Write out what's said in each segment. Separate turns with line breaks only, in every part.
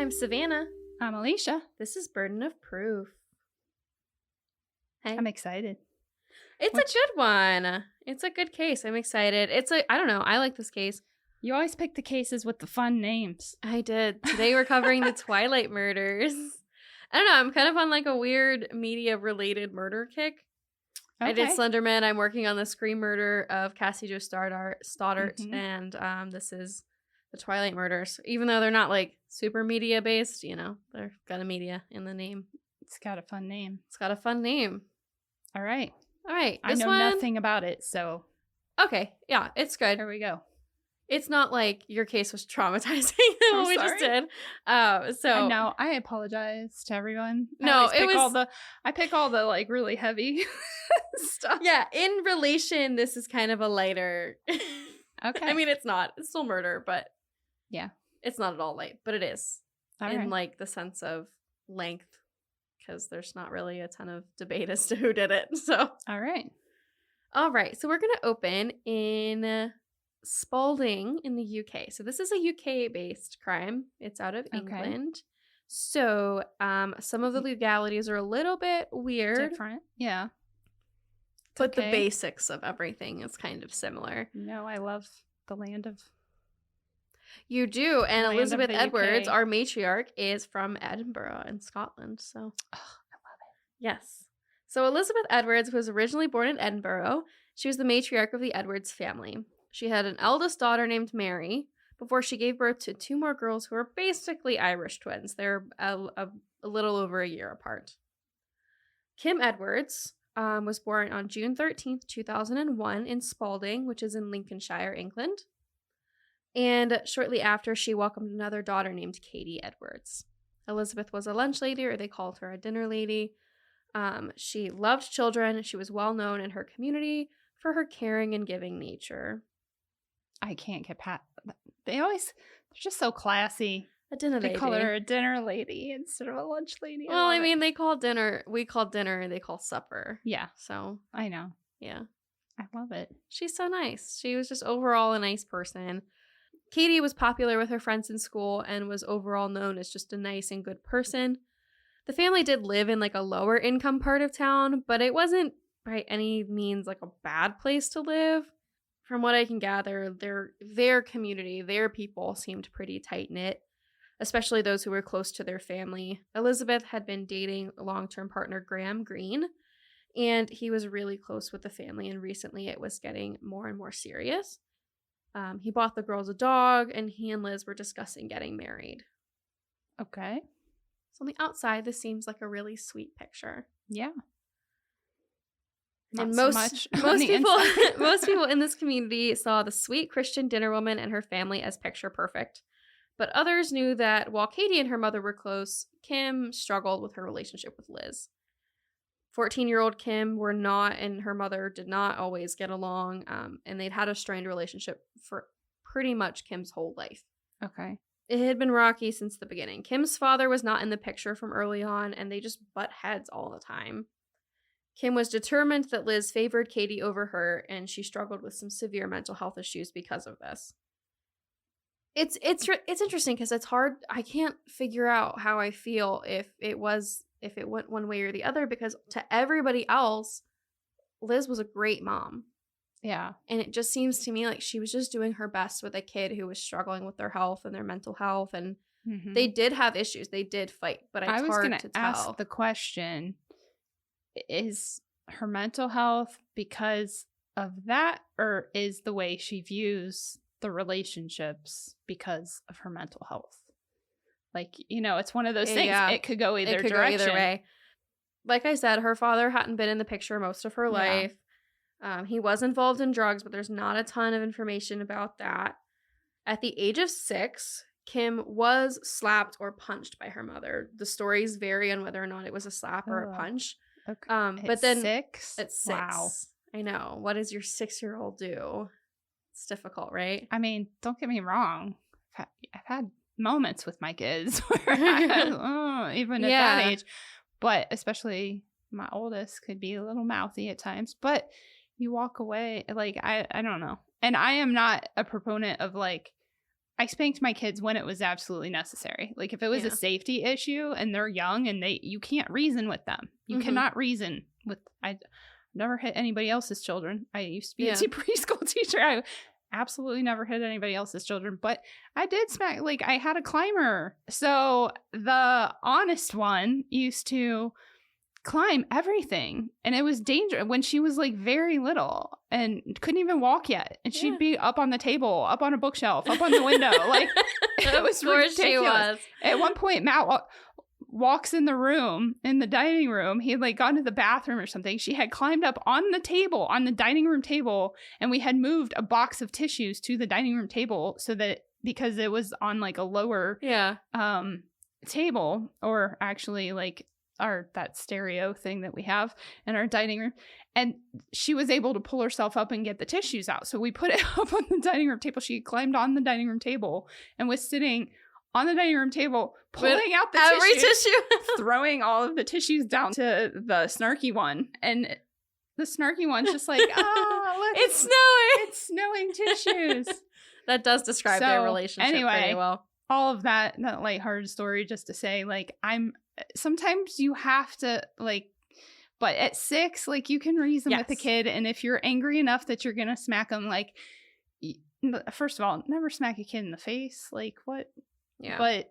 I'm Savannah.
I'm Alicia.
This is Burden of Proof. Hey.
I'm excited.
It's a good one. It's a good case. I'm excited. I don't know. I like this case.
You always pick the cases with the fun names.
I did. Today we're covering the Twilight murders. I don't know. I'm kind of on like a weird media-related murder kick. Okay. I did Slenderman. I'm working on the Scream murder of Cassie Jo Stoddart, and this is the Twilight murders. Even though they're not like super media-based, you know, they've got a media in the name.
It's got a fun name.
All right.
I know nothing about it, so.
Okay. Yeah, it's good.
Here we go.
It's not like your case was traumatizing what we just did. So
no, I apologize to everyone. I pick all the like really heavy stuff.
Yeah, in relation, this is kind of a lighter.
Okay.
I mean, it's not. It's still murder, but
yeah,
it's not at all light. But it is like the sense of length, because there's not really a ton of debate as to who did it. So
all right.
So we're gonna open in Spalding in the UK. So this is a UK-based crime. It's out of England. So some of the legalities are a little bit weird.
Different. Yeah.
But the basics of everything is kind of similar.
No, I love the land of...
You do. And Elizabeth Edwards, our matriarch, is from Edinburgh in Scotland. So
I love it.
Yes. So Elizabeth Edwards was originally born in Edinburgh. She was the matriarch of the Edwards family. She had an eldest daughter named Mary before she gave birth to two more girls who were basically Irish twins. They're a little over a year apart. Kim Edwards was born on June 13th, 2001 in Spalding, which is in Lincolnshire, England. And shortly after, she welcomed another daughter named Katie Edwards. Elizabeth was a lunch lady, or they called her a dinner lady. She loved children. She was well known in her community for her caring and giving nature.
I can't get past. They're just so classy.
A dinner lady.
They call her a dinner lady instead of a lunch lady.
Well, I mean, we call dinner, and they call supper.
Yeah.
So.
I know.
Yeah.
I love it.
She's so nice. She was just overall a nice person. Katie was popular with her friends in school and was overall known as just a nice and good person. The family did live in like a lower income part of town, but it wasn't by any means like a bad place to live. From what I can gather, their community, their people seemed pretty tight-knit, especially those who were close to their family. Elizabeth had been dating a long-term partner, Graham Greene, and he was really close with the family, and recently it was getting more and more serious. He bought the girls a dog, and he and Liz were discussing getting married.
Okay.
So on the outside, this seems like a really sweet picture.
Yeah.
And most people in this community saw the sweet Christian dinner woman and her family as picture perfect. But others knew that while Katie and her mother were close, Kim struggled with her relationship with Liz. 14-year-old Kim and her mother did not always get along, and they'd had a strained relationship for pretty much Kim's whole life.
Okay.
It had been rocky since the beginning. Kim's father was not in the picture from early on, and they just butt heads all the time. Kim was determined that Liz favored Katie over her, and she struggled with some severe mental health issues because of this. It's interesting because it's hard. I can't figure out how I feel if it went one way or the other, because to everybody else, Liz was a great mom.
Yeah.
And it just seems to me like she was just doing her best with a kid who was struggling with their health and their mental health, and they did have issues. They did fight, but it's hard to tell. I was going to
ask the question, is her mental health because of that, or is the way she views the relationships because of her mental health? Like, you know, it's one of those things. Yeah. It could go either direction. Go either way.
Like I said, her father hadn't been in the picture most of her life. He was involved in drugs, but there's not a ton of information about that. At the age of 6, Kim was slapped or punched by her mother. The stories vary on whether or not it was a slap or a punch.
Okay.
But then
6?
At 6.
Wow.
I know. What does your 6-year-old do? It's difficult, right?
I mean, don't get me wrong. I've had moments with my kids where even at that age, but especially my oldest could be a little mouthy at times, but you walk away like I don't know. And I am not a proponent of like I spanked my kids when it was absolutely necessary. Like if it was a safety issue and they're young and you can't reason with them. You cannot reason with, I never hit anybody else's children. I used to be a preschool teacher. I absolutely never hit anybody else's children, but I did smack, like I had a climber. So the honest one used to climb everything, and it was dangerous when she was like very little and couldn't even walk yet, and she'd be up on the table, up on a bookshelf, up on the window. Like it was ridiculous. At one point Matt walks in the room, in the dining room. He had like gone to the bathroom or something. She had climbed up on the table, on the dining room table, and we had moved a box of tissues to the dining room table so that, because it was on like a lower table, or actually like that stereo thing that we have in our dining room, and she was able to pull herself up and get the tissues out. So we put it up on the dining room table. She climbed on the dining room table and was sitting on the dining room table, pulling out the tissue, throwing all of the tissues down to the snarky one. And the snarky one's just like, look,
it's snowing.
It's snowing tissues.
That does describe their relationship pretty well.
All of that lighthearted story just to say, like, sometimes you have to, like, but at 6, like, you can reason with the kid. And if you're angry enough that you're going to smack them, like, first of all, never smack a kid in the face. Like, what? Yeah. But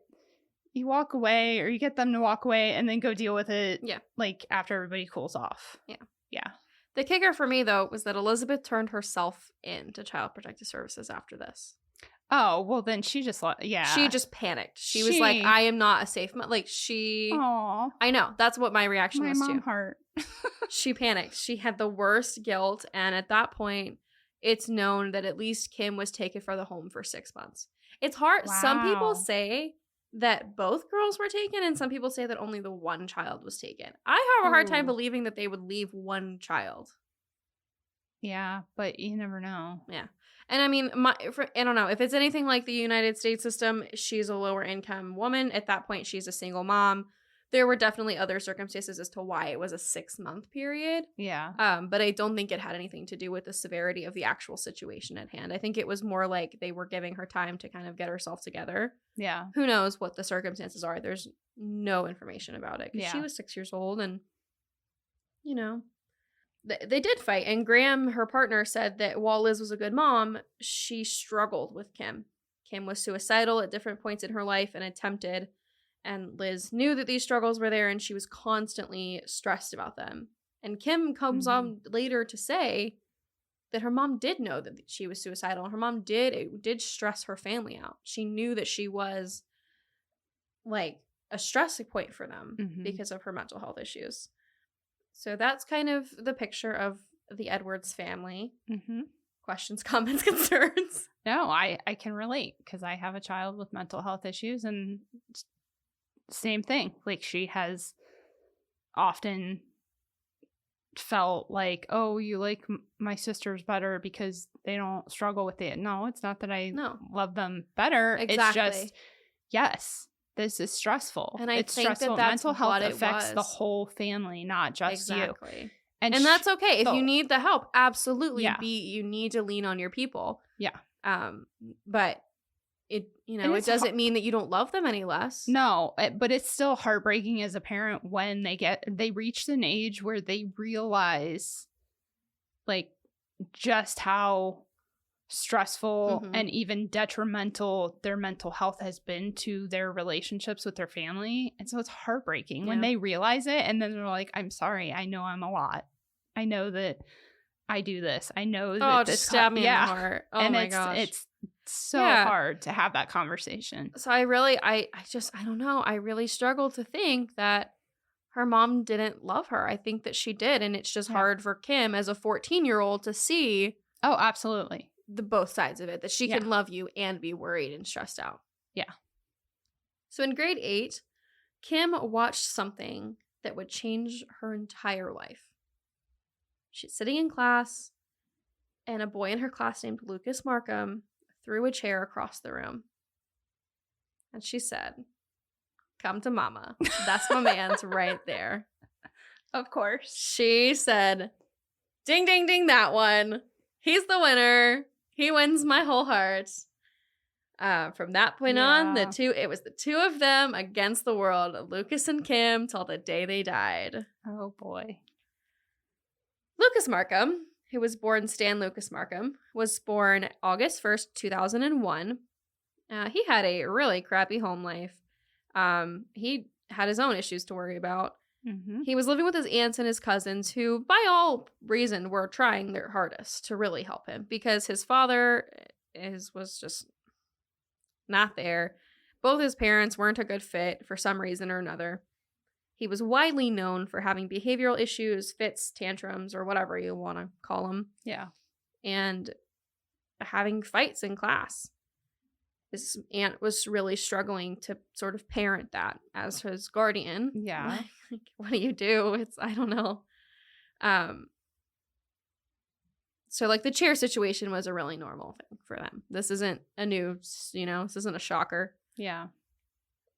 you walk away, or you get them to walk away and then go deal with it. Yeah. Like, after everybody cools off. Yeah. Yeah.
The kicker for me, though, was that Elizabeth turned herself in to Child Protective Services after this.
Oh, well, then she just,
She just panicked. She was like, I am not a safe mom. Like,
Aww.
I know. That's what my reaction was, too.
My mom heart.
She panicked. She had the worst guilt. And at that point, it's known that at least Kim was taken from the home for 6 months. It's hard.
Wow.
Some people say that both girls were taken, and some people say that only the one child was taken. I have a hard time believing that they would leave one child.
Yeah, but you never know.
Yeah. And I mean, I don't know. If it's anything like the United States system, she's a lower income woman. At that point, she's a single mom. There were definitely other circumstances as to why it was a 6-month period.
Yeah.
But I don't think it had anything to do with the severity of the actual situation at hand. I think it was more like they were giving her time to kind of get herself together.
Yeah.
Who knows what the circumstances are? There's no information about it. Because she was 6 years old, and, you know, they did fight. And Graham, her partner, said that while Liz was a good mom, she struggled with Kim. Kim was suicidal at different points in her life and attempted. And Liz knew that these struggles were there, and she was constantly stressed about them. And Kim comes on later to say that her mom did know that she was suicidal. Her mom did stress her family out. She knew that she was, like, a stress point for them because of her mental health issues. So that's kind of the picture of the Edwards family. Questions, comments, concerns?
No, I can relate, because I have a child with mental health issues, and same thing. Like, she has often felt like, oh, you like my sisters better because they don't struggle with it. No, it's not that I love them better. Exactly. It's just, yes, this is stressful. And it's think stressful. That's mental health affects the whole family, not just you. And
that's okay. If you need the help, absolutely. You need to lean on your people.
Yeah.
But it doesn't mean that you don't love them any less.
No, but it's still heartbreaking as a parent when they reach an age where they realize, like, just how stressful and even detrimental their mental health has been to their relationships with their family. And so it's heartbreaking when they realize it, and then they're like, I'm sorry, I know I'm a lot. I know that I do this. I know that this
stab me in the heart. Oh, and my gosh.
It's so hard to have that conversation.
So I don't know. I really struggle to think that her mom didn't love her. I think that she did. And it's just hard for Kim as a 14-year-old to see.
Oh, absolutely.
The both sides of it, that she can love you and be worried and stressed out.
Yeah.
So in grade 8, Kim watched something that would change her entire life. She's sitting in class, and a boy in her class named Lucas Markham threw a chair across the room. And she said, "Come to mama. That's my man's right there."
Of course.
She said, "Ding, ding, ding, that one. He's the winner. He wins my whole heart." From that point on, it was the two of them against the world, Lucas and Kim, till the day they died.
Oh, boy.
Lucas Markham, who was born Stan Lucas Markham, was born August 1st, 2001. He had a really crappy home life. He had his own issues to worry about.
Mm-hmm.
He was living with his aunts and his cousins, who, by all reason, were trying their hardest to really help him because his father was just not there. Both his parents weren't a good fit for some reason or another. He was widely known for having behavioral issues, fits, tantrums, or whatever you want to call them.
Yeah.
And having fights in class. His aunt was really struggling to sort of parent that as his guardian.
Yeah.
Like, what do you do? I don't know. So, like, the chair situation was a really normal thing for them. This isn't a news, this isn't a shocker.
Yeah.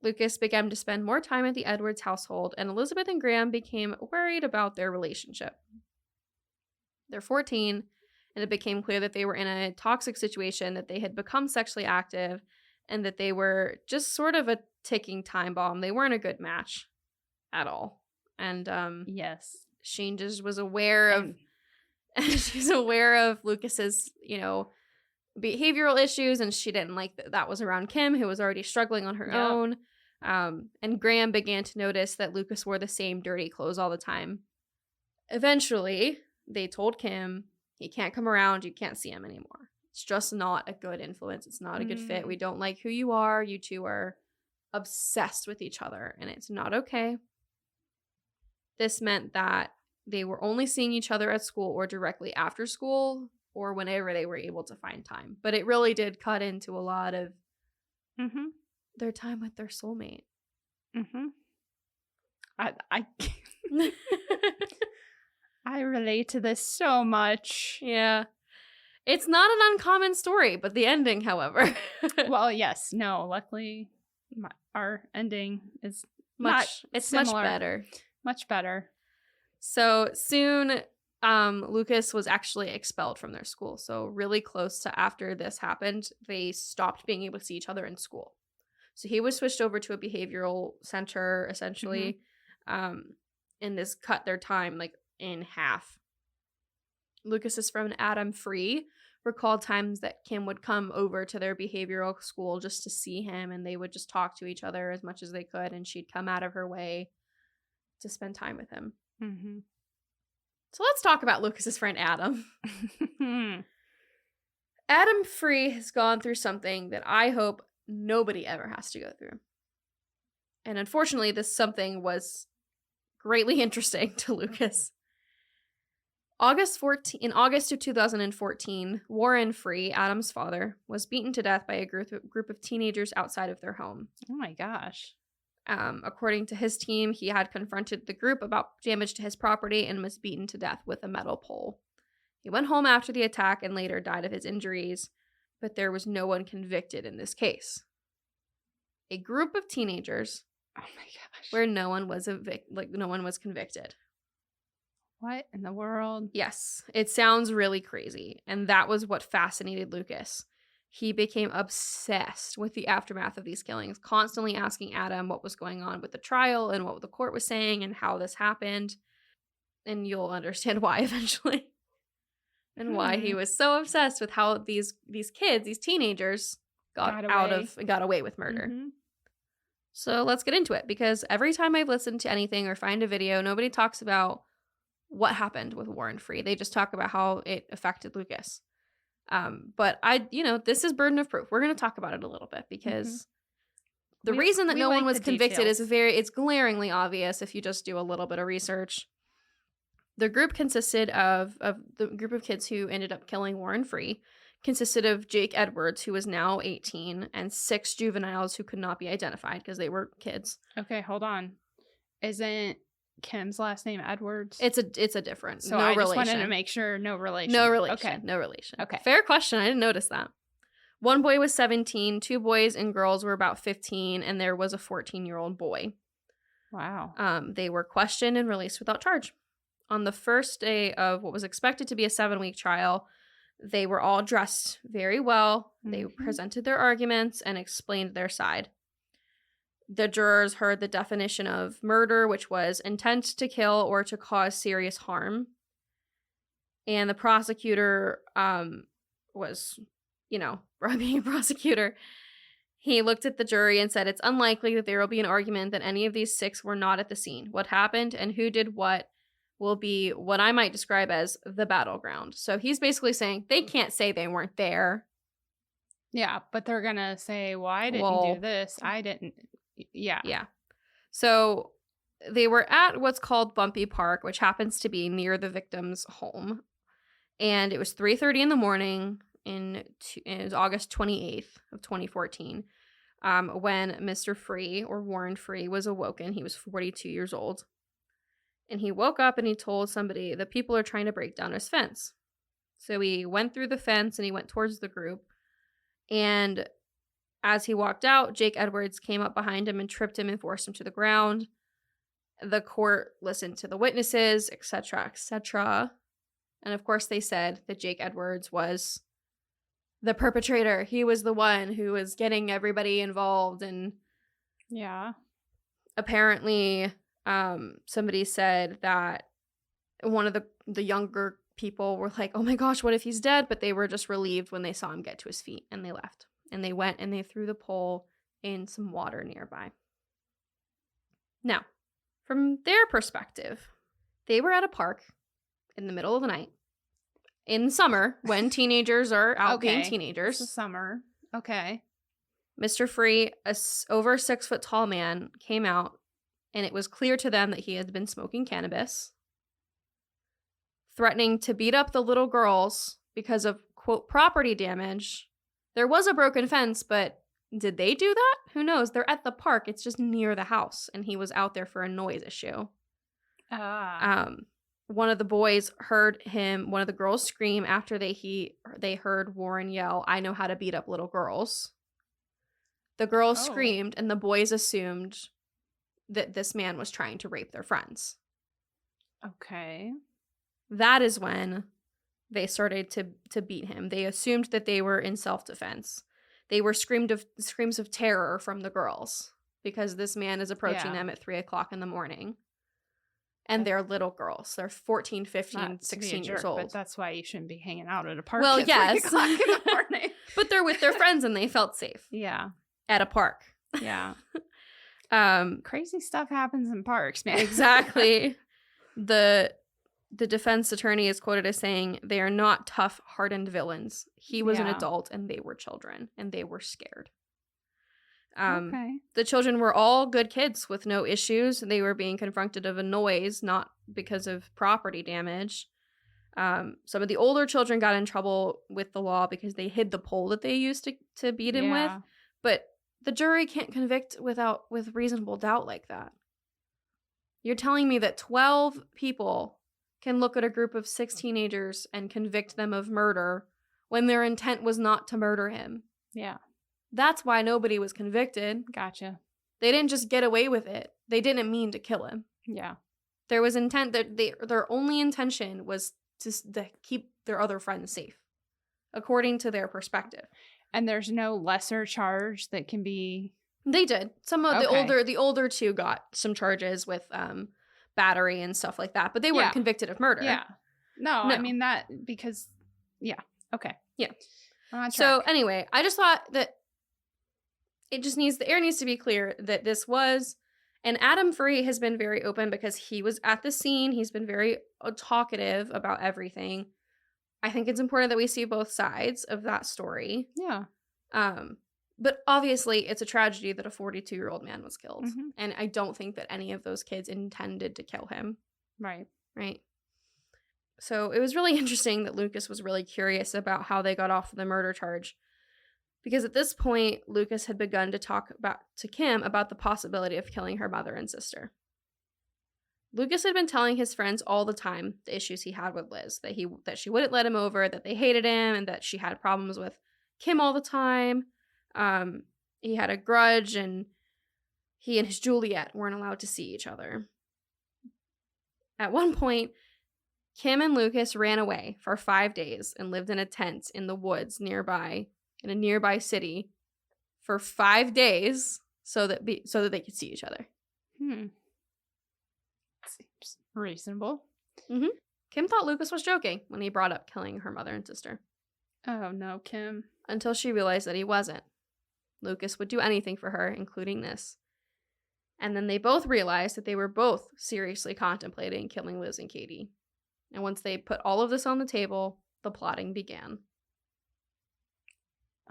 Lucas began to spend more time at the Edwards household, and Elizabeth and Graham became worried about their relationship. They're 14, and it became clear that they were in a toxic situation, that they had become sexually active, and that they were just sort of a ticking time bomb. They weren't a good match at all. And
yes,
Shane just was aware of she's aware of Lucas's, behavioral issues, and she didn't like that was around Kim, who was already struggling on her own. And Graham began to notice that Lucas wore the same dirty clothes all the time. Eventually, they told Kim, he can't come around, you can't see him anymore. It's just not a good influence. It's not a good fit. We don't like who you are. You two are obsessed with each other, and it's not okay. This meant that they were only seeing each other at school or directly after school or whenever they were able to find time. But it really did cut into a lot of their time with their soulmate.
I relate to this so much.
Yeah. It's not an uncommon story, but the ending, however.
Well, yes. No, luckily our ending is
much better.
Much better.
So soon, Lucas was actually expelled from their school. So really close to after this happened, they stopped being able to see each other in school. So he was switched over to a behavioral center, essentially, and this cut their time like in half. Lucas's friend Adam Free recalled times that Kim would come over to their behavioral school just to see him, and they would just talk to each other as much as they could, and she'd come out of her way to spend time with him. So let's talk about Lucas's friend Adam. Adam Free has gone through something that I hope nobody ever has to go through. And unfortunately, this something was greatly interesting to Lucas. In August of 2014, Warren Free, Adam's father, was beaten to death by a group of teenagers outside of their home.
Oh my gosh.
According to his team, he had confronted the group about damage to his property and was beaten to death with a metal pole. He went home after the attack and later died of his injuries, but there was no one convicted in this case. A group of teenagers,
oh my gosh,
where no one was convicted.
What in the world?
Yes, it sounds really crazy, and that was what fascinated Lucas. He became obsessed with the aftermath of these killings, constantly asking Adam what was going on with the trial and what the court was saying and how this happened. And you'll understand why eventually. And why he was so obsessed with how these kids, these teenagers, got away with murder. So let's get into it, because every time I've listened to anything or find a video, nobody talks about what happened with Warren Free. They just talk about how it affected Lucas. But this is burden of proof. We're going to talk about it a little bit, because the reason that no one was convicted is it's glaringly obvious if you just do a little bit of research. The group consisted of the group of kids who ended up killing Warren Free consisted of Jake Edwards, who was now 18, and 6 juveniles who could not be identified because they were kids.
Okay, hold on. Isn't Kim's last name Edwards?
It's a different.
So
no
I
relation.
just wanted to make sure no relation.
No relation.
Okay.
No relation.
Okay.
Fair question. I didn't notice that. One boy was 17, 2 boys and girls were about 15, and there was a 14-year-old boy.
Wow.
They were questioned and released without charge. On the first day of what was expected to be a 7-week trial, They were all dressed very well. They
Mhm.
presented their arguments and explained their side. The jurors heard the definition of murder, which was intent to kill or to cause serious harm. And the prosecutor was, being a prosecutor. He looked at the jury and said, it's unlikely that there will be an argument that any of these 6 were not at the scene. What happened and who did what will be what I might describe as the battleground. So he's basically saying they can't say they weren't there.
Yeah, but they're going to say, well, I didn't
Well,
do this. I didn't. Yeah.
Yeah. So they were at what's called Bumpy Park, which happens to be near the victim's home. And it was 3:30 in the morning it was August 28th of 2014 when Mr. Free, or Warren Free, was awoken. He was 42 years old. And he woke up and he told somebody that people are trying to break down his fence. So he went through the fence and he went towards the group. And as he walked out, Jake Edwards came up behind him and tripped him and forced him to the ground. The court listened to the witnesses, etc., etc. And of course, they said that Jake Edwards was the perpetrator. He was the one who was getting everybody involved. And
yeah,
apparently, somebody said that one of the younger people were like, oh my gosh, what if he's dead? But they were just relieved when they saw him get to his feet, and they left. And they went and they threw the pole in some water nearby. Now, from their perspective, they were at a park in the middle of the night in summer when teenagers are out being teenagers.
It's the summer. Okay.
Mr. Free, over 6 foot tall man, came out, and it was clear to them that he had been smoking cannabis, threatening to beat up the little girls because of, quote, property damage. There was a broken fence, but did they do that? Who knows? They're at the park. It's just near the house, and he was out there for a noise issue. One of the boys heard one of the girls scream after they heard Warren yell, I know how to beat up little girls. The girls screamed, and the boys assumed that this man was trying to rape their friends.
Okay.
That is when they started to beat him. They assumed that they were in self-defense. They were screams of terror from the girls because this man is approaching them at 3:00 in the morning. And they're little girls. They're 14, 15,
Not
16
jerk,
years old.
But that's why you shouldn't be hanging out at a park
Well,
at
yes.
3:00 in the morning.
But they're with their friends and they felt safe.
Yeah.
At a park.
Yeah. Crazy stuff happens in parks, man.
Exactly. The defense attorney is quoted as saying, they are not tough, hardened villains. He was an adult and they were children and they were scared.
Okay.
The children were all good kids with no issues. They were being confronted of a noise, not because of property damage. Some of the older children got in trouble with the law because they hid the pole that they used to beat him with. But the jury can't convict with reasonable doubt like that. You're telling me that 12 people can look at a group of 6 teenagers and convict them of murder when their intent was not to murder him. Yeah. That's why nobody was convicted.
Gotcha.
They didn't just get away with it. They didn't mean to kill him.
Yeah.
There was intent that their only intention was to keep their other friends safe, according to their perspective.
And there's no lesser charge that can be.
They did. Some of the older 2 got some charges with battery and stuff like that, but they weren't convicted of murder.
Yeah. No, I mean that because okay.
Yeah. So anyway, I just thought that the air needs to be clear that this was, and Adam Free has been very open because he was at the scene. He's been very talkative about everything. I think it's important that we see both sides of that story. Yeah. But obviously it's a tragedy that a 42-year-old man was killed. Mm-hmm. And I don't think that any of those kids intended to kill him. Right. Right. So it was really interesting that Lucas was really curious about how they got off the murder charge. Because at this point, Lucas had begun to talk to Kim about the possibility of killing her mother and sister. Lucas had been telling his friends all the time the issues he had with Liz, that she wouldn't let him over, that they hated him, and that she had problems with Kim all the time. He had a grudge, and he and his Juliet weren't allowed to see each other. At one point, Kim and Lucas ran away for 5 days and lived in a tent in the woods nearby, in a nearby city, for 5 days so that they could see each other.
Seems reasonable.
Mm-hmm. Kim thought Lucas was joking when he brought up killing her mother and sister.
Oh no, Kim.
Until she realized that he wasn't. Lucas would do anything for her, including this. And then they both realized that they were both seriously contemplating killing Liz and Katie. And once they put all of this on the table, the plotting began.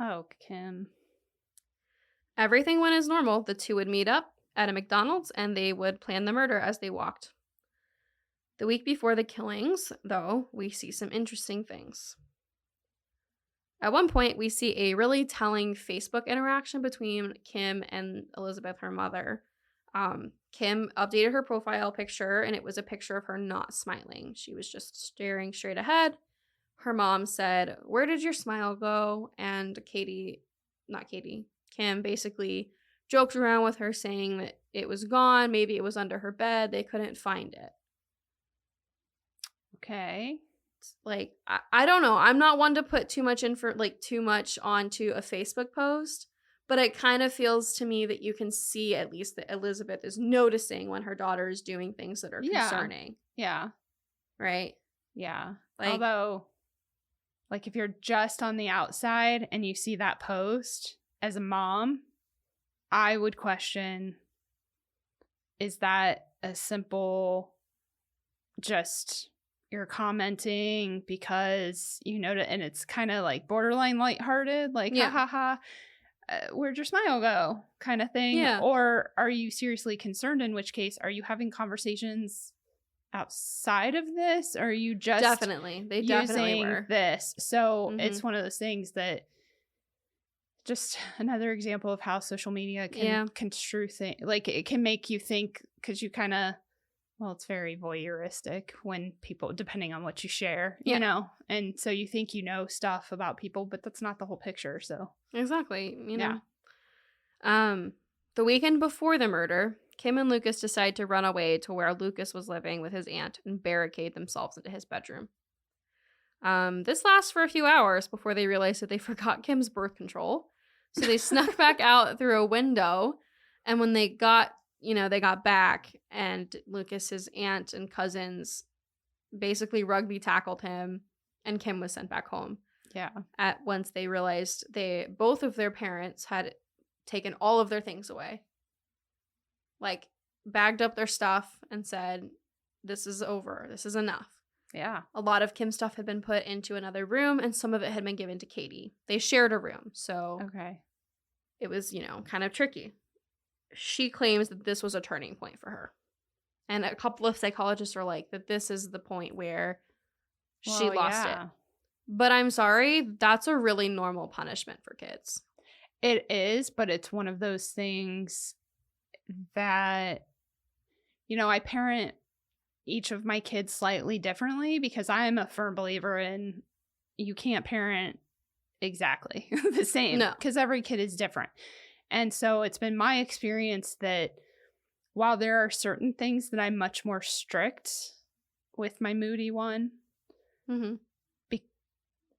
Oh, Kim.
Everything went as normal. The two would meet up at a McDonald's and they would plan the murder as they walked. The week before the killings, though, we see some interesting things. At one point, we see a really telling Facebook interaction between Kim and Elizabeth, her mother. Kim updated her profile picture, and it was a picture of her not smiling. She was just staring straight ahead. Her mom said, "Where did your smile go?" And Kim basically joked around with her, saying that it was gone. Maybe it was under her bed. They couldn't find it.
Okay.
Like, I don't know. I'm not one to put too much too much onto a Facebook post, but it kind of feels to me that you can see at least that Elizabeth is noticing when her daughter is doing things that are concerning.
Yeah.
Right?
Yeah.
Like,
although, like, if you're just on the outside and you see that post as a mom, I would question, is that a simple just you're commenting because you know that, and it's kind of like borderline lighthearted, like ha ha ha, where'd your smile go kind of thing?
Yeah.
Or are you seriously concerned, in which case are you having conversations outside of this, or are you just
definitely were
this? So it's one of those things that just another example of how social media can construe things. Like, it can make you think, because you kind of, well, it's very voyeuristic when people, depending on what you share, you know, and so you think you know stuff about people, but that's not the whole picture. So
exactly, you know. The weekend before the murder, Kim and Lucas decide to run away to where Lucas was living with his aunt and barricade themselves into his bedroom. This lasts for a few hours before they realize that they forgot Kim's birth control. So they snuck back out through a window, and when they got back, and Lucas's aunt and cousins basically rugby tackled him, and Kim was sent back home.
Yeah.
Once they realized both of their parents had taken all of their things away. Like, bagged up their stuff and said, "This is over. This is enough."
Yeah.
A lot of Kim's stuff had been put into another room, and some of it had been given to Katie. They shared a room, so
okay.
It was, kind of tricky. She claims that this was a turning point for her. And a couple of psychologists are like that this is the point where she lost it. But I'm sorry, that's a really normal punishment for kids.
It is, but it's one of those things that, I parent each of my kids slightly differently, because I'm a firm believer in you can't parent exactly the same.
No.
Because every kid is different. And so it's been my experience that while there are certain things that I'm much more strict with my moody one,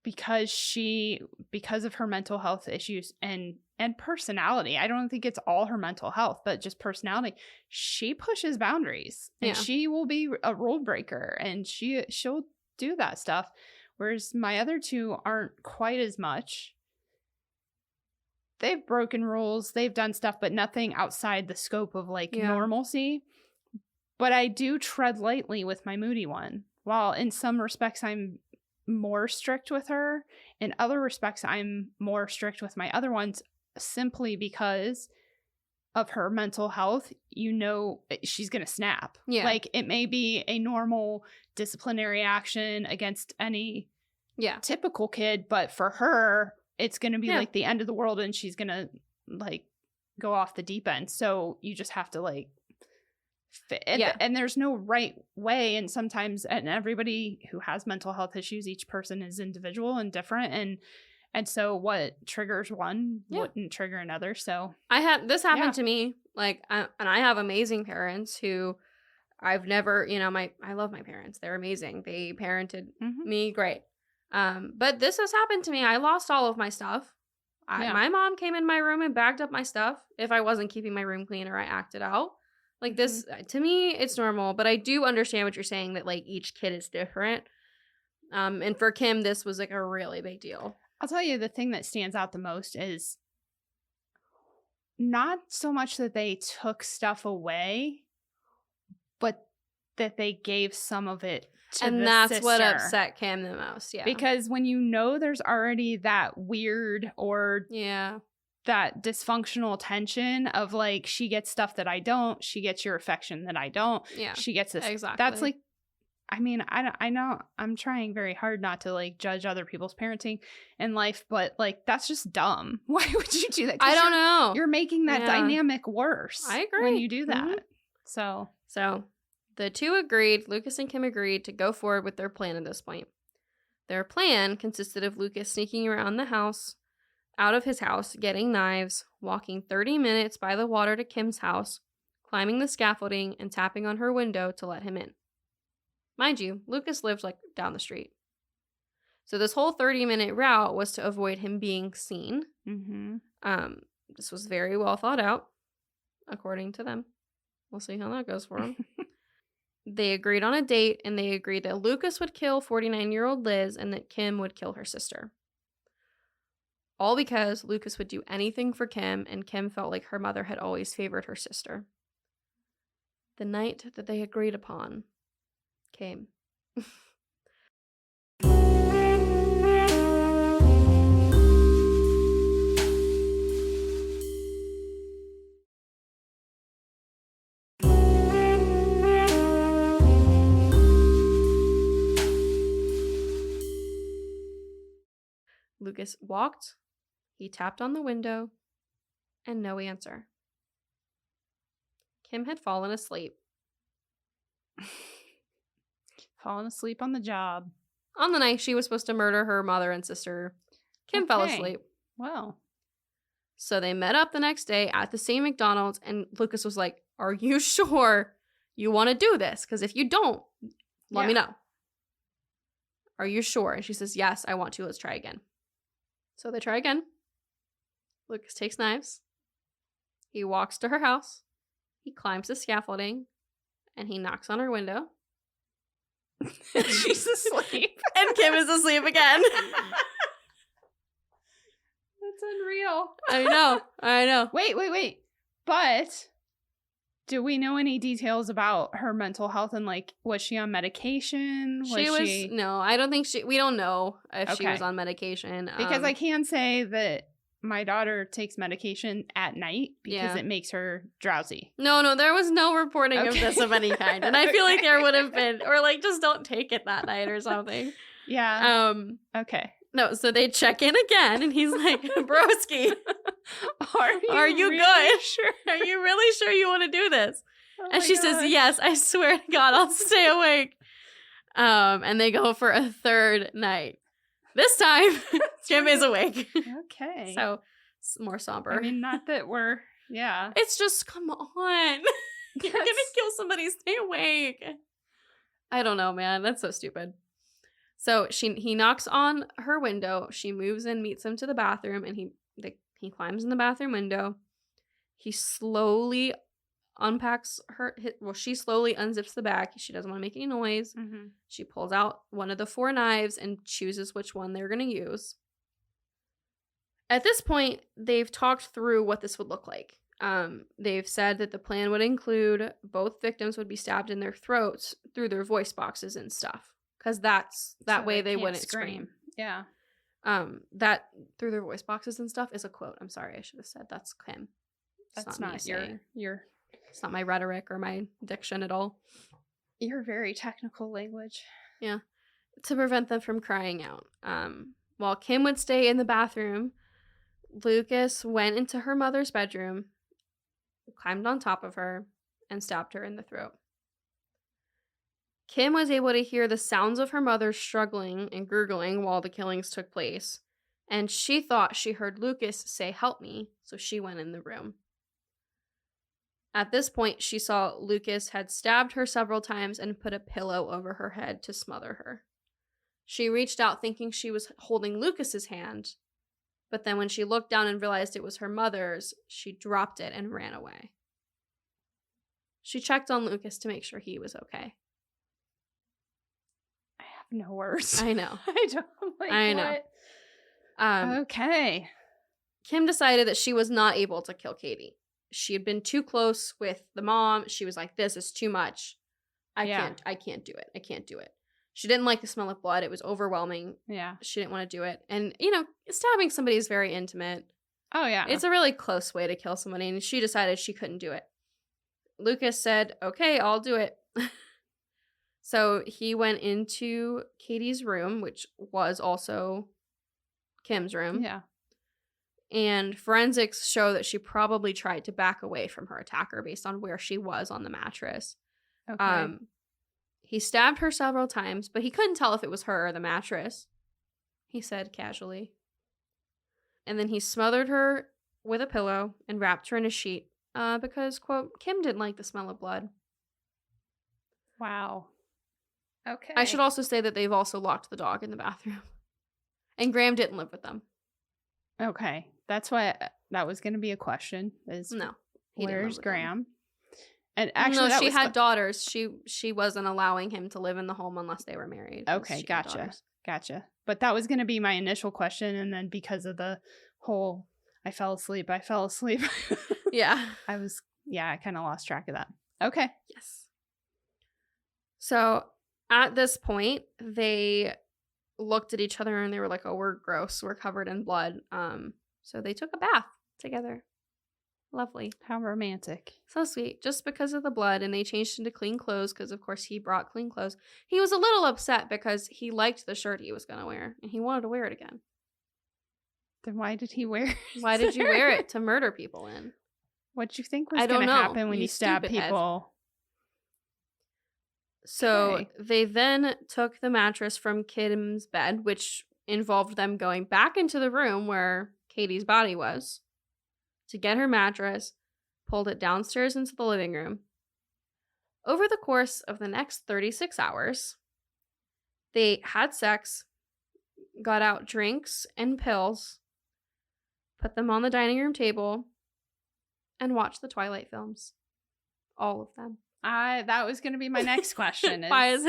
because of her mental health issues and personality, I don't think it's all her mental health, but just personality, she pushes boundaries, and she will be a rule breaker, and she'll do that stuff. Whereas my other two aren't quite as much. They've broken rules, they've done stuff, but nothing outside the scope of normalcy. But I do tread lightly with my moody one. While in some respects I'm more strict with her, in other respects I'm more strict with my other ones, simply because of her mental health. She's gonna snap. Like, it may be a normal disciplinary action against any typical kid, but for her it's gonna be like the end of the world, and she's gonna go off the deep end. So you just have to fit. And there's no right way, and sometimes, and everybody who has mental health issues, each person is individual and different, and so what triggers one wouldn't trigger another. So
this happened to me, and I have amazing parents who I've never, I love my parents. They're amazing. They parented me great. But this has happened to me. I lost all of my stuff. My mom came in my room and bagged up my stuff if I wasn't keeping my room clean or I acted out. Like this, to me, it's normal. But I do understand what you're saying, that like each kid is different. And for Kim, this was like a really big deal.
I'll tell you, the thing that stands out the most is not so much that they took stuff away, but that they gave some of it to
and
the
that's
sister.
what upset Kim the most. Yeah,
because when there's already that weird or that dysfunctional tension of like, she gets stuff that I don't, she gets your affection that I don't, she gets this.
Exactly.
That's like, I mean, I know I'm trying very hard not to like judge other people's parenting in life, but like, that's just dumb. Why would you do that?
I don't know.
You're making that dynamic worse.
I agree.
When you do that. So
the two agreed, Lucas and Kim agreed to go forward with their plan at this point. Their plan consisted of Lucas sneaking around the house, out of his house, getting knives, walking 30 minutes by the water to Kim's house, climbing the scaffolding, and tapping on her window to let him in. Mind you, Lucas lived like down the street. So this whole 30-minute route was to avoid him being seen. This was very well thought out, according to them. We'll see how that goes for them. They agreed on a date, and they agreed that Lucas would kill 49-year-old Liz and that Kim would kill her sister. All because Lucas would do anything for Kim, and Kim felt like her mother had always favored her sister. The night that they agreed upon came. Lucas walked, he tapped on the window, and no answer. Kim had fallen asleep.
Fallen asleep on the job.
On the night she was supposed to murder her mother and sister, Kim fell asleep.
Wow.
So they met up the next day at the same McDonald's, and Lucas was like, "Are you sure you want to do this? Because if you don't, let me know. Are you sure?" And she says, "Yes, I want to. Let's try again." So they try again. Lucas takes knives. He walks to her house. He climbs the scaffolding, and he knocks on her window.
She's asleep.
And Kim is asleep again.
That's unreal.
I know.
Wait. But do we know any details about her mental health and like, was she on medication?
No, I don't think we don't know if she was on medication.
Because I can say that my daughter takes medication at night because it makes her drowsy.
No, there was no reporting of this of any kind. And I feel like there would have been, or like, just don't take it that night or something.
Yeah. Okay.
No, so they check in again, and he's like, "Broski, are you
really
good?
Sure?
Are you really sure you want to do this?" And she says,
gosh.
"Yes, I swear to God, I'll stay awake." And they go for a third night. This time, Kim is awake.
Okay.
So, it's more somber.
I mean, not that we're,
It's just, come on. You're going to kill somebody. Stay awake. I don't know, man. That's so stupid. So he knocks on her window. She moves in, meets him to the bathroom, and he climbs in the bathroom window. He slowly unpacks she slowly unzips the bag. She doesn't want to make any noise. She pulls out one of the 4 knives and chooses which one they're going to use. At this point, they've talked through what this would look like. They've said that the plan would include both victims would be stabbed in their throats through their voice boxes and stuff. Because that way they wouldn't scream.
Yeah.
That through their voice boxes and stuff is a quote. I'm sorry, I should have said that's Kim.
That's not your
It's not my rhetoric or my diction at all.
Your very technical language.
Yeah. To prevent them from crying out. While Kim would stay in the bathroom, Lucas went into her mother's bedroom, climbed on top of her, and stabbed her in the throat. Kim was able to hear the sounds of her mother struggling and gurgling while the killings took place, and she thought she heard Lucas say, "Help me," so she went in the room. At this point, she saw Lucas had stabbed her several times and put a pillow over her head to smother her. She reached out thinking she was holding Lucas's hand, but then when she looked down and realized it was her mother's, she dropped it and ran away. She checked on Lucas to make sure he was okay.
I have no words.
I know.
I know. Okay.
Kim decided that she was not able to kill Katie. She had been too close with the mom. She was like, this is too much. I can't do it. I can't do it. She didn't like the smell of blood. It was overwhelming.
Yeah.
She didn't want to do it. And, stabbing somebody is very intimate.
Oh, yeah.
It's a really close way to kill somebody, and she decided she couldn't do it. Lucas said, okay, I'll do it. So he went into Katie's room, which was also Kim's room.
Yeah.
And forensics show that she probably tried to back away from her attacker based on where she was on the mattress.
Okay.
He stabbed her several times, but he couldn't tell if it was her or the mattress, he said casually. And then he smothered her with a pillow and wrapped her in a sheet because, quote, Kim didn't like the smell of blood.
Wow. Okay.
I should also say that they've also locked the dog in the bathroom. And Graham didn't live with them.
Okay. That's why that was going to be a question.
No.
Where's Graham? And actually,
no, she had daughters. She wasn't allowing him to live in the home unless they were married.
Okay, gotcha. But that was going to be my initial question, and then because of the whole I fell asleep.
Yeah.
I kind of lost track of that. Okay.
Yes. So at this point, they looked at each other and they were like, oh, we're gross. We're covered in blood. So they took a bath together. Lovely.
How romantic.
So sweet. Just because of the blood, and they changed into clean clothes because, of course, he brought clean clothes. He was a little upset because he liked the shirt he was going to wear, and he wanted to wear it again.
Then why did he wear it?
Why did you wear it? To murder people in?
What'd you think was going to happen when you stab people?
So they then took the mattress from Kim's bed, which involved them going back into the room where Katie's body was, to get her mattress, pulled it downstairs into the living room. Over the course of the next 36 hours, they had sex, got out drinks and pills, put them on the dining room table, and watched the Twilight films. All of them.
That was going to be my next question.
Why is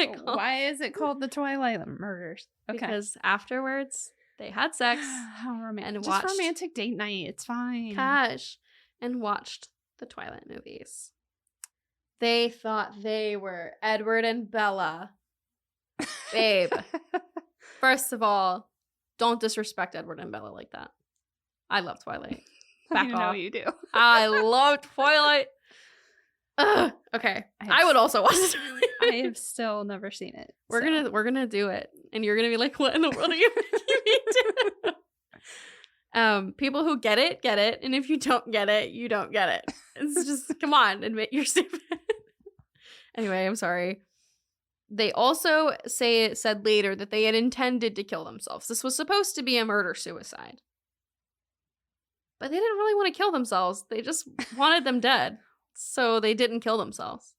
it called
the Twilight Murders? Okay.
Because afterwards, they had sex.
How romantic.
And
just romantic date night. It's fine.
Cash. And watched the Twilight movies. They thought they were Edward and Bella. Babe. First of all, don't disrespect Edward and Bella like that. I love Twilight. Back off.
I know you do.
I love Twilight. Ugh. Okay. I would also watch it.
I have still never seen it.
We're gonna do it, and you're gonna be like, "What in the world are you making me do?" People who get it, and if you don't get it, you don't get it. It's just, come on, admit you're stupid. Anyway, I'm sorry. They also said later that they had intended to kill themselves. This was supposed to be a murder-suicide, but they didn't really want to kill themselves. They just wanted them dead. So they didn't kill themselves.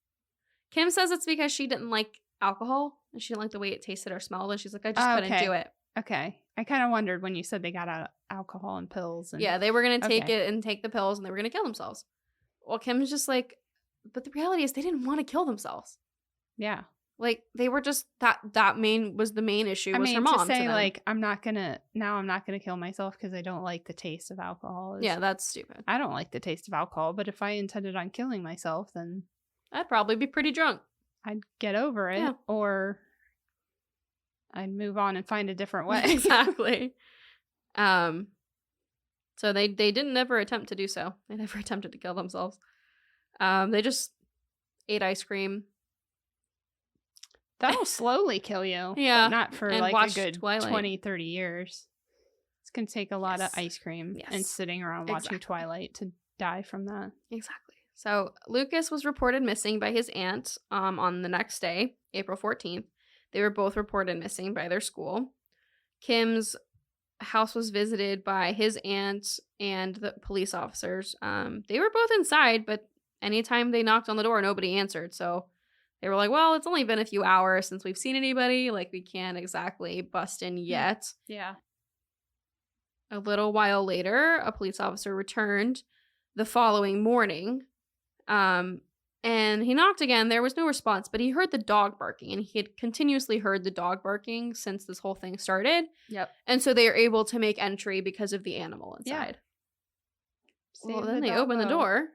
Kim says it's because she didn't like alcohol and she didn't like the way it tasted or smelled, and she's like, I just couldn't do it.
Okay. I kind of wondered when you said they got out alcohol and pills. And...
Yeah, they were going to take it and take the pills, and they were going to kill themselves. Well, Kim's just like, but the reality is they didn't want to kill themselves.
Yeah.
Like, they were just, that was the main issue, was her mom.
To say, like, I'm not going to kill myself because I don't like the taste of alcohol.
Yeah, that's stupid.
I don't like the taste of alcohol, but if I intended on killing myself, then
I'd probably be pretty drunk.
I'd get over it, or I'd move on and find a different way.
Exactly. So they didn't ever attempt to do so. They never attempted to kill themselves. They just ate ice cream.
That'll slowly kill you.
Yeah.
Not for
and
like a good
Twilight.
20, 30 years. It's going to take a lot of ice cream and sitting around watching Twilight to die from that.
Exactly. So Lucas was reported missing by his aunt on the next day, April 14th. They were both reported missing by their school. Kim's house was visited by his aunt and the police officers. They were both inside, but anytime they knocked on the door, nobody answered. So they were like, well, it's only been a few hours since we've seen anybody. Like, we can't exactly bust in yet.
Yeah.
A little while later, a police officer returned the following morning. And he knocked again. There was no response, but he heard the dog barking, and he had continuously heard the dog barking since this whole thing started.
Yep.
And so they are able to make entry because of the animal inside.
Yeah.
Well, then they open the door,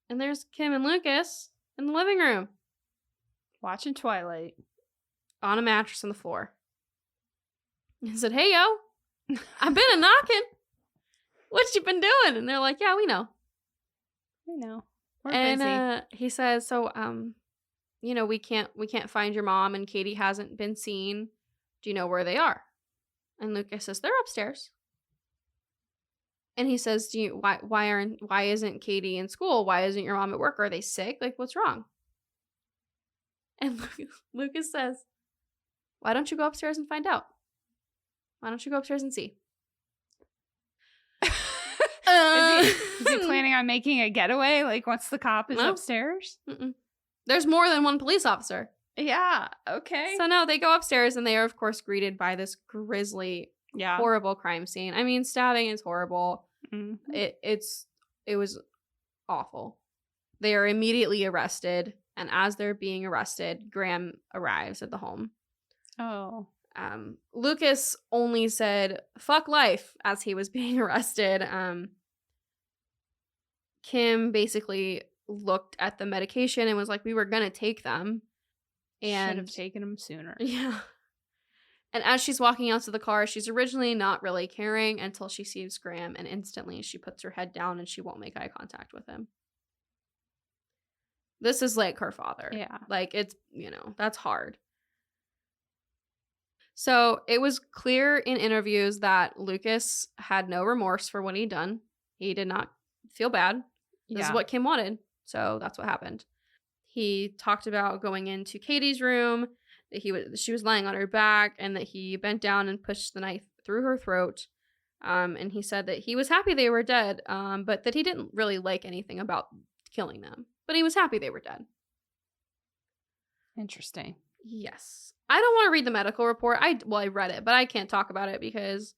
and there's Kim and Lucas in the living room.
Watching Twilight.
On a mattress on the floor. He said, hey, yo, I've been a-knocking. What you been doing? And they're like, yeah, we know.
We know. We're busy.
He says, so, you know, we can't find your mom, and Katie hasn't been seen. Do you know where they are? And Lucas says, they're upstairs. And he says, why isn't Katie in school? Why isn't your mom at work? Are they sick? Like, what's wrong? And Lucas says, why don't you go upstairs and find out? Why don't you go upstairs and see?
Is he planning on making a getaway? Like, once the cop is upstairs?
Mm-mm. There's more than one police officer.
Yeah, okay.
So no, they go upstairs, and they are, of course, greeted by this grisly, horrible crime scene. I mean, stabbing is horrible.
Mm-hmm.
It was awful. They are immediately arrested, and as they're being arrested, Graham arrives at the home.
Oh.
Lucas only said, fuck life, as he was being arrested. Kim basically looked at the medication and was like, we were gonna take them. And
should have taken them sooner.
Yeah. And as she's walking out to the car, she's originally not really caring until she sees Graham, and instantly she puts her head down and she won't make eye contact with him. This is like her father.
Yeah.
Like, it's, you know, that's hard. So it was clear in interviews that Lucas had no remorse for what he'd done. He did not feel bad. This is what Kim wanted. So that's what happened. He talked about going into Katie's room, that she was lying on her back, and that he bent down and pushed the knife through her throat. And he said that he was happy they were dead, but that he didn't really like anything about killing them. But he was happy they were dead.
Interesting.
Yes. I don't want to read the medical report. I read it, but I can't talk about it because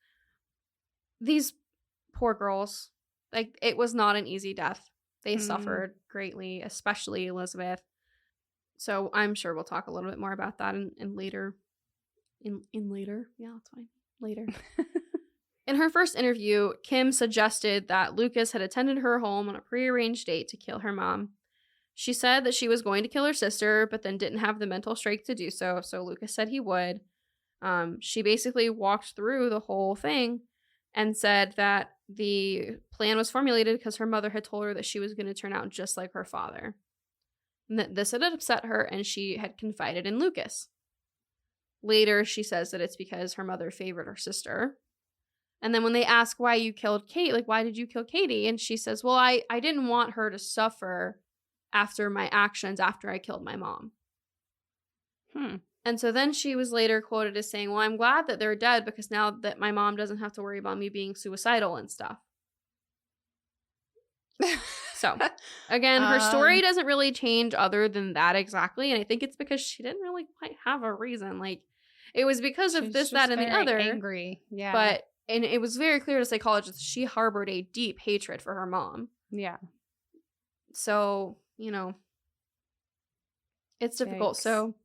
these poor girls, like, it was not an easy death. They suffered greatly, especially Elizabeth. So I'm sure we'll talk a little bit more about that in later. In later? Yeah, that's fine. Later. In her first interview, Kim suggested that Lucas had attended her home on a prearranged date to kill her mom. She said that she was going to kill her sister, but then didn't have the mental strength to do so, so Lucas said he would. She basically walked through the whole thing and said that the plan was formulated because her mother had told her that she was going to turn out just like her father. And that this had upset her, and she had confided in Lucas. Later, she says that it's because her mother favored her sister. And then when they ask why you killed Kate, like, why did you kill Katie? And she says, well, I didn't want her to suffer after my actions after I killed my mom. And so then she was later quoted as saying, well, I'm glad that they're dead because now that my mom doesn't have to worry about me being suicidal and stuff. So, again, her story doesn't really change other than that exactly. And I think it's because she didn't really quite have a reason. Like, it was because of this, that, and the other.
Angry. Yeah.
But, and it was very clear to psychologists, she harbored a deep hatred for her mom.
Yeah.
So, you know, it's difficult.
Yikes.
So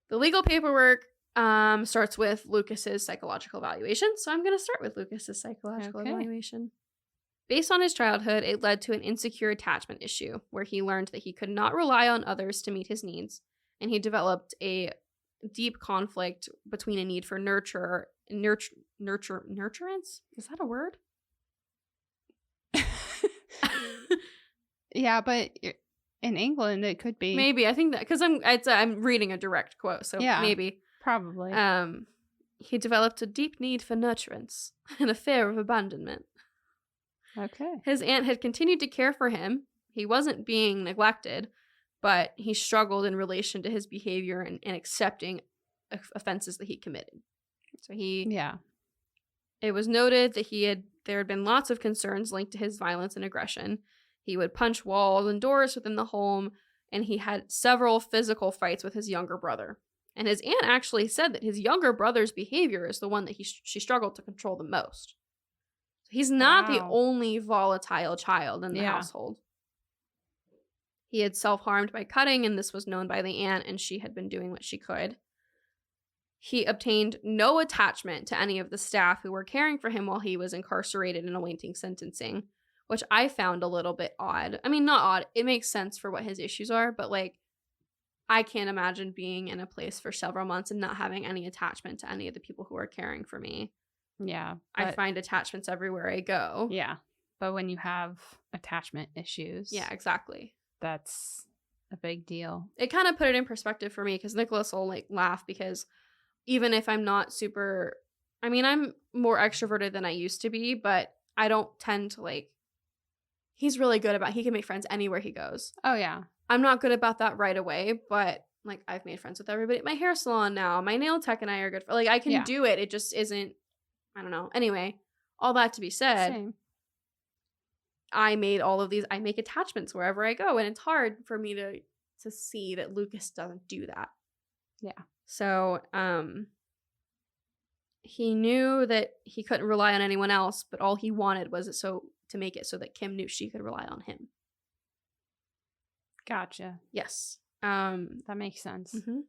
the legal paperwork starts with Lucas's psychological evaluation. So I'm going to start with Lucas's psychological evaluation. Based on his childhood, it led to an insecure attachment issue where he learned that he could not rely on others to meet his needs. And he developed a deep conflict between a need for nurturance. Is that a word?
Yeah, but in England it could be.
Maybe. I think that because I'm reading a direct quote, so yeah, maybe.
Probably.
He developed a deep need for nurturance and a fear of abandonment.
Okay.
His aunt had continued to care for him. He wasn't being neglected, but he struggled in relation to his behavior and accepting offenses that he committed. So it was noted that there had been lots of concerns linked to his violence and aggression. He would punch walls and doors within the home, and he had several physical fights with his younger brother. And his aunt actually said that his younger brother's behavior is the one that she struggled to control the most. He's not the only volatile child in the household. He had self-harmed by cutting, and this was known by the aunt, and she had been doing what she could. He obtained no attachment to any of the staff who were caring for him while he was incarcerated and awaiting sentencing, which I found a little bit odd. I mean, not odd. It makes sense for what his issues are, but like, I can't imagine being in a place for several months and not having any attachment to any of the people who are caring for me.
Yeah.
I find attachments everywhere I go.
Yeah. But when you have attachment issues.
Yeah, exactly.
That's a big deal.
It kind of put it in perspective for me, because Nicholas will like laugh, because even if I'm not super, I mean, I'm more extroverted than I used to be, but I don't tend to like, he's really good about, he can make friends anywhere he goes.
Oh, yeah.
I'm not good about that right away, but like, I've made friends with everybody at my hair salon now. My nail tech and I are good. Like, I can do it. It just isn't, I don't know. Anyway, all that to be said,
Same.
I make attachments wherever I go, and it's hard for me to see that Lucas doesn't do that.
Yeah.
So, he knew that he couldn't rely on anyone else, but all he wanted was to make it so that Kim knew she could rely on him.
Gotcha.
Yes.
That makes sense.
Mm-hmm.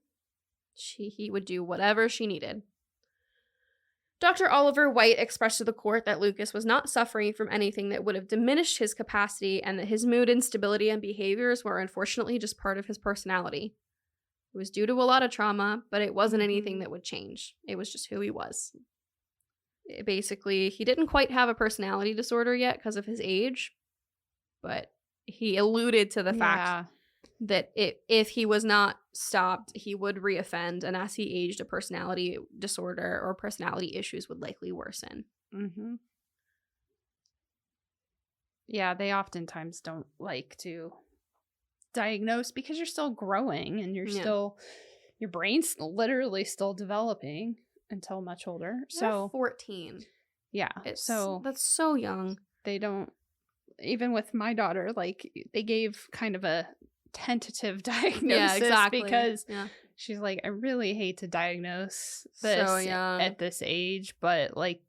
He would do whatever she needed. Dr. Oliver White expressed to the court that Lucas was not suffering from anything that would have diminished his capacity, and that his mood instability and behaviors were unfortunately just part of his personality. It was due to a lot of trauma, but it wasn't anything that would change. It was just who he was. Basically, he didn't quite have a personality disorder yet because of his age, but he alluded to the fact that if he was not stopped, he would reoffend, and as he aged, a personality disorder or personality issues would likely worsen.
Mm-hmm. Yeah, they oftentimes don't like to diagnose because you're still growing and your brain's literally still developing until much older. So
14.
Yeah.
That's so young.
They don't, even with my daughter, like they gave kind of a tentative diagnosis because she's like, I really hate to diagnose this at this age, but like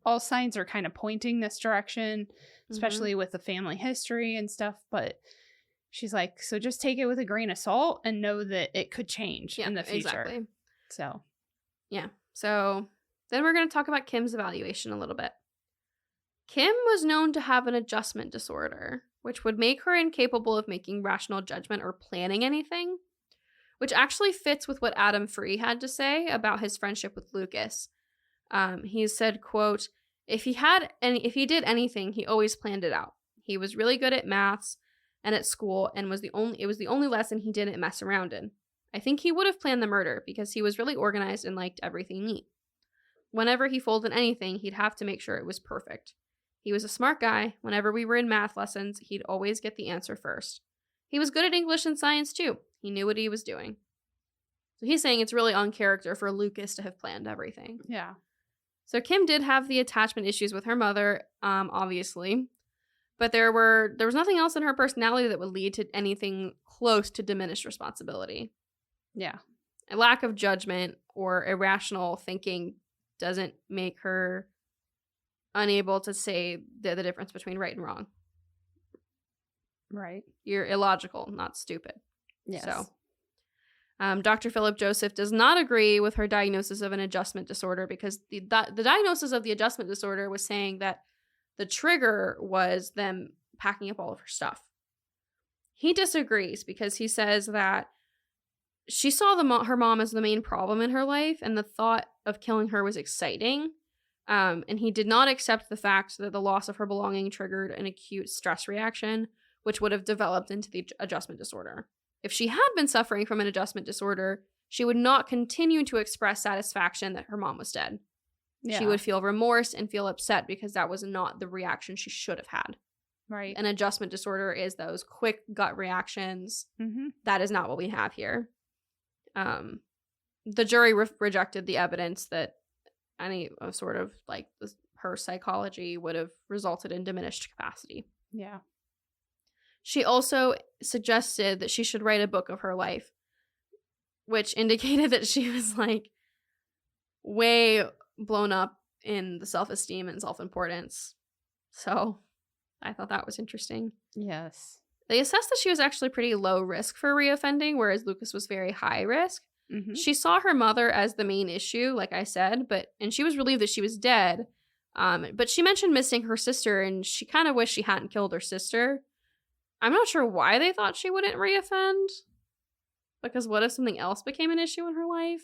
all signs are kind of pointing this direction, especially with the family history and stuff. But she's like, so just take it with a grain of salt and know that it could change in the future.
Exactly.
So,
yeah. So then we're going to talk about Kim's evaluation a little bit. Kim was known to have an adjustment disorder, which would make her incapable of making rational judgment or planning anything, which actually fits with what Adam Free had to say about his friendship with Lucas. He said, quote, if he did anything, he always planned it out. He was really good at maths and at school, and it was the only lesson he didn't mess around in. I think he would have planned the murder because he was really organized and liked everything neat. Whenever he folded anything, he'd have to make sure it was perfect. He was a smart guy. Whenever we were in math lessons, he'd always get the answer first. He was good at English and science too. He knew what he was doing. So he's saying it's really on character for Lucas to have planned everything.
Yeah.
So Kim did have the attachment issues with her mother, obviously. But there was nothing else in her personality that would lead to anything close to diminished responsibility.
Yeah.
A lack of judgment or irrational thinking doesn't make her unable to say the difference between right and wrong.
Right.
You're illogical, not stupid.
Yes.
So, Dr. Philip Joseph does not agree with her diagnosis of an adjustment disorder because the diagnosis of the adjustment disorder was saying that the trigger was them packing up all of her stuff. He disagrees because he says that she saw her mom as the main problem in her life, and the thought of killing her was exciting. And he did not accept the fact that the loss of her belonging triggered an acute stress reaction, which would have developed into the adjustment disorder. If she had been suffering from an adjustment disorder, she would not continue to express satisfaction that her mom was dead. Yeah. She would feel remorse and feel upset because that was not the reaction she should have had.
Right.
An adjustment disorder is those quick gut reactions.
Mm-hmm.
That is not what we have here. The jury rejected the evidence that any sort of her psychology would have resulted in diminished capacity.
Yeah.
She also suggested that she should write a book of her life, which indicated that she was like way blown up in the self-esteem and self-importance. So I thought that was interesting.
Yes.
They assessed that she was actually pretty low risk for reoffending, whereas Lucas was very high risk.
Mm-hmm.
She saw her mother as the main issue, like I said, and she was relieved that she was dead. But she mentioned missing her sister, and she kind of wished she hadn't killed her sister. I'm not sure why they thought she wouldn't reoffend. Because what if something else became an issue in her life?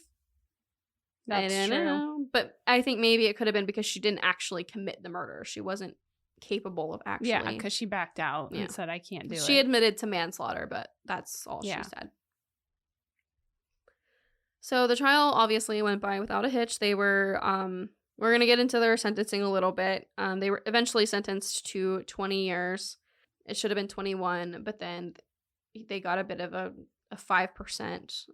That's
I don't know. But I think maybe it could have been because she didn't actually commit the murder. She wasn't capable of actually.
Yeah, because she backed out and said, I can't do it.
She admitted to manslaughter, but that's all she said. So the trial obviously went by without a hitch. They were, we're going to get into their sentencing a little bit. They were eventually sentenced to 20 years. It should have been 21, but then they got a bit of a 5%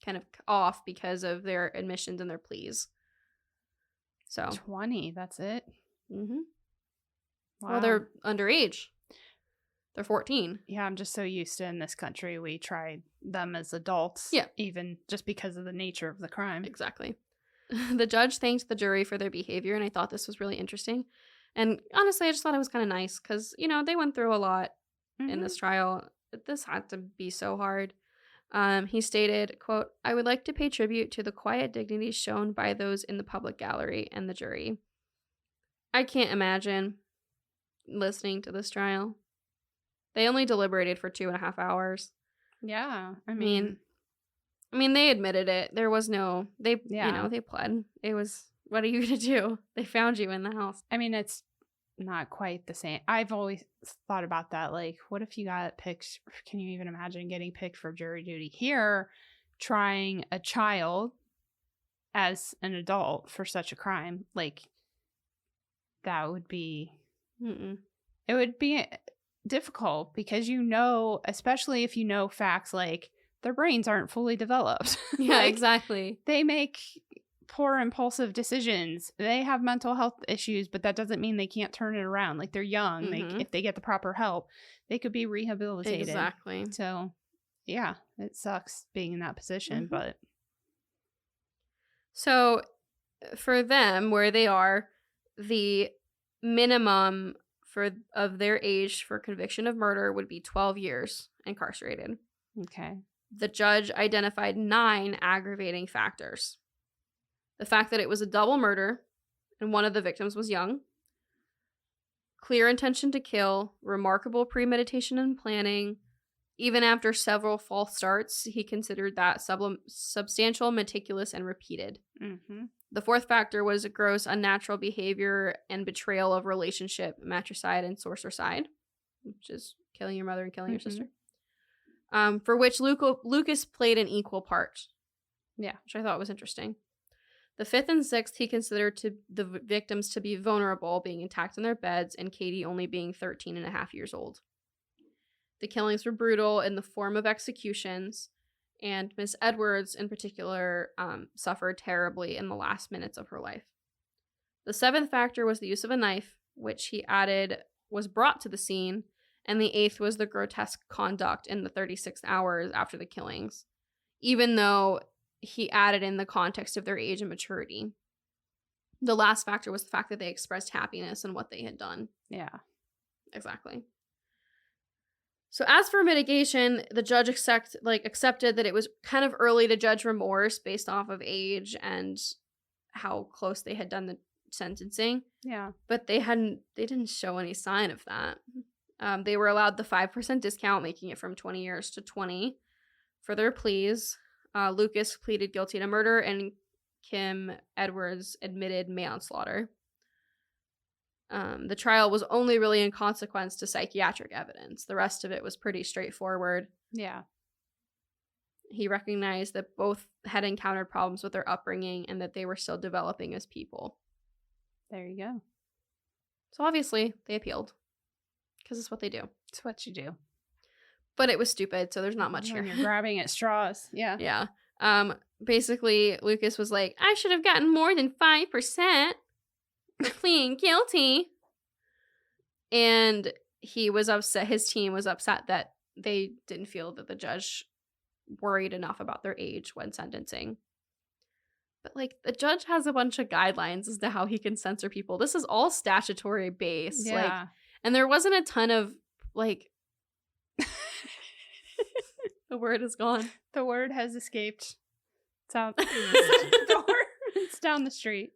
kind of off because of their admissions and their pleas. So
20, that's it?
Mm-hmm.
Wow.
Well, they're underage. They're 14.
Yeah, I'm just so used to in this country, we tried them as adults.
Yeah.
Even just because of the nature of the crime.
Exactly. The judge thanked the jury for their behavior, and I thought this was really interesting. And honestly, I just thought it was kind of nice because, they went through a lot in this trial. This had to be so hard. He stated, quote, "I would like to pay tribute to the quiet dignity shown by those in the public gallery and the jury. I can't imagine listening to this trial. They only deliberated for 2.5 hours.
Yeah. I
mean, they admitted it. There was no, they pled. It was, what are you going to do? They found you in the house.
I mean, it's not quite the same. I've always thought about that. Like, what if you got picked? Can you even imagine getting picked for jury duty here, trying a child as an adult for such a crime? Like, that would be, it would be difficult because especially if you know facts like their brains aren't fully developed.
Yeah,
like,
exactly.
They make poor impulsive decisions. They have mental health issues, but that doesn't mean they can't turn it around. Like, they're young. Like, if they get the proper help, they could be rehabilitated.
Exactly.
So, yeah, it sucks being in that position, but.
So, for them, where they are, the minimum of their age for conviction of murder would be 12 years incarcerated.
Okay.
The judge identified 9 aggravating factors. The fact that it was a double murder and one of the victims was young. Clear intention to kill, remarkable premeditation and planning. Even after several false starts, he considered that substantial, meticulous, and repeated.
Mm-hmm.
The 4th factor was gross unnatural behavior and betrayal of relationship, matricide, and sorcericide, which is killing your mother and killing your sister. For which Lucas played an equal part.
Yeah.
Which I thought was interesting. The 5th and 6th he considered the victims to be vulnerable, being intact in their beds, and Katie only being 13 and a half years old. The killings were brutal in the form of executions, and Miss Edwards, in particular, suffered terribly in the last minutes of her life. The 7th factor was the use of a knife, which he added was brought to the scene, and the 8th was the grotesque conduct in the 36 hours after the killings, even though he added in the context of their age and maturity. The last factor was the fact that they expressed happiness in what they had done.
Yeah.
Exactly. So as for mitigation, the judge accepted that it was kind of early to judge remorse based off of age and how close they had done the sentencing.
Yeah.
But they didn't show any sign of that. They were allowed the 5% discount, making it from 20 years to 20 for their pleas. Lucas pleaded guilty to murder, and Kim Edwards admitted manslaughter. The trial was only really in consequence to psychiatric evidence. The rest of it was pretty straightforward.
Yeah.
He recognized that both had encountered problems with their upbringing and that they were still developing as people.
There you go.
So obviously, they appealed. Because it's what they do.
It's what you do.
But it was stupid, so there's not much
when
here.
You're grabbing at straws. Yeah.
Yeah. Basically, Lucas was like, I should have gotten more than 5% for pleading guilty. And he was upset. His team was upset that they didn't feel that the judge worried enough about their age when sentencing. But, like, the judge has a bunch of guidelines as to how he can censor people. This is all statutory based.
Yeah.
Like, and there wasn't a ton of, like, the word is gone.
The word has escaped. It's out. It's down the street.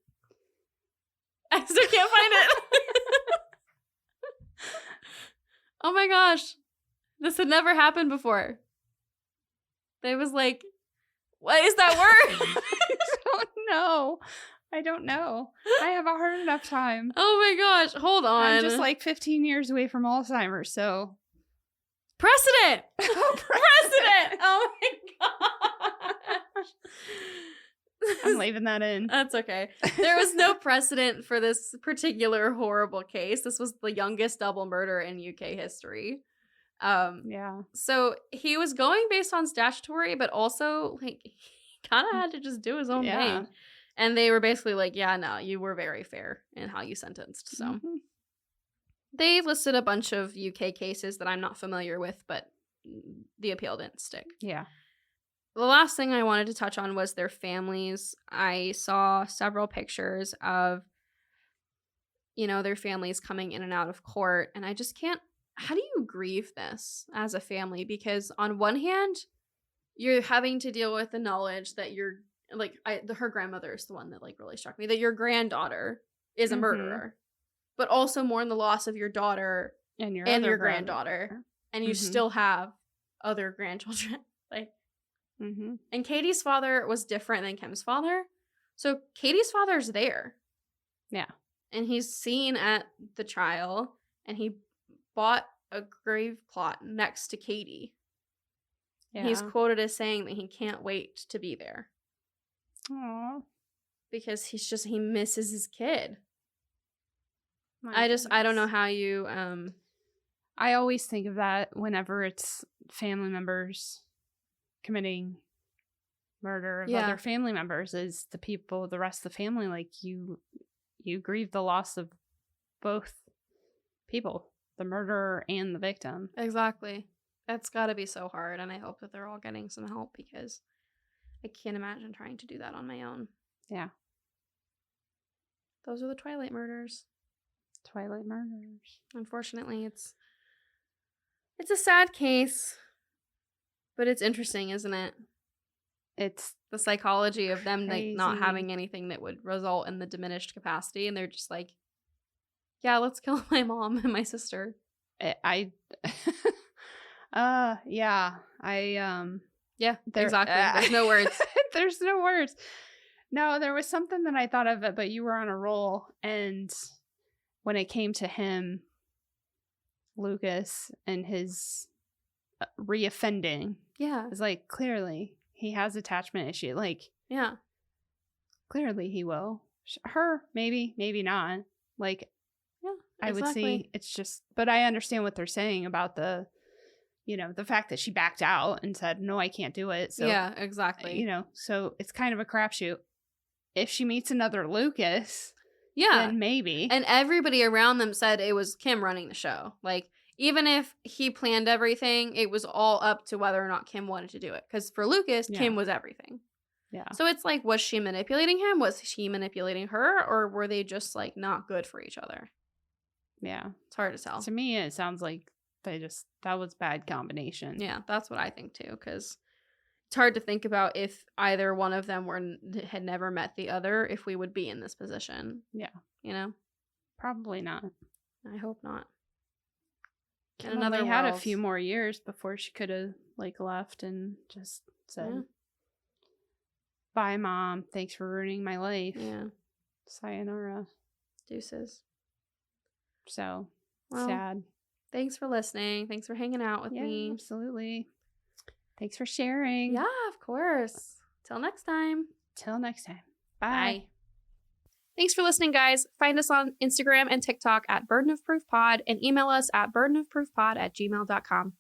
I still can't find it. Oh my gosh. This had never happened before. They was like, what is that word?
I don't know. I have a hard enough time.
Oh my gosh. Hold on.
I'm just like 15 years away from Alzheimer's, so.
Precedent! Precedent! Oh my gosh.
I'm leaving that in.
That's okay. There was no precedent for this particular horrible case. This was the youngest double murder in UK history.
Yeah.
So he was going based on statutory, but also, like, he kind of had to just do his own thing. And they were basically like, yeah, no, you were very fair in how you sentenced. So they listed a bunch of UK cases that I'm not familiar with, but the appeal didn't stick.
Yeah.
The last thing I wanted to touch on was their families. I saw several pictures of, you know, their families coming in and out of court. And I just can't, how do you grieve this as a family? Because on one hand, you're having to deal with the knowledge that you're, like, her grandmother is the one that, like, really struck me, that your granddaughter is a murderer, but also mourn the loss of your daughter and your granddaughter. And you still have other grandchildren. Like, and Katie's father was different than Kim's father. So Katie's father's there.
Yeah.
And he's seen at the trial, and he bought a grave plot next to Katie. Yeah. He's quoted as saying that he can't wait to be there.
Aww.
Because he misses his kid.
I
don't know how you,
I always think of that whenever it's family members committing murder of other family members, is the rest of the family, like, you grieve the loss of both people, the murderer and the victim.
Exactly. That's got to be so hard, and I hope that they're all getting some help, because I can't imagine trying to do that on my own.
Yeah.
Those are the Twilight murders.
Twilight murders.
Unfortunately, it's a sad case, but it's interesting, isn't it? It's the psychology of them, like, not having anything that would result in the diminished capacity, and they're just like, yeah, let's kill my mom and my sister.
Yeah,
exactly. There's no words.
There's no words. No, there was something that I thought of it, but you were on a roll, and when it came to him, Lucas, and his reoffending, it's like, clearly he has attachment issue. Like, clearly he will. Her, maybe not. Like, I would see. It's just, but I understand what they're saying about the, you know, the fact that she backed out and said, no, I can't do it. So,
yeah, exactly.
You know, so it's kind of a crapshoot. If she meets another Lucas, then maybe.
And everybody around them said it was Kim running the show. Like, even if he planned everything, it was all up to whether or not Kim wanted to do it. Because for Lucas, Kim was everything.
Yeah.
So it's like, was she manipulating him? Was he manipulating her? Or were they just, like, not good for each other?
Yeah.
It's hard to tell.
To me, it sounds like that was bad combination.
Yeah, that's what I think too, because it's hard to think about if either one of them had never met the other, if we would be in this position.
Yeah.
You know?
Probably not.
I hope not.
In another world. Had a few more years before she could have, like, left and just said, bye, Mom. Thanks for ruining my life.
Yeah.
Sayonara.
Deuces.
So, sad.
Thanks for listening. Thanks for hanging out with me.
Absolutely. Thanks for sharing.
Yeah, of course. Till next time.
Bye.
Thanks for listening, guys. Find us on Instagram and TikTok at Burden of Proof Pod, and email us at burdenofproofpod@gmail.com.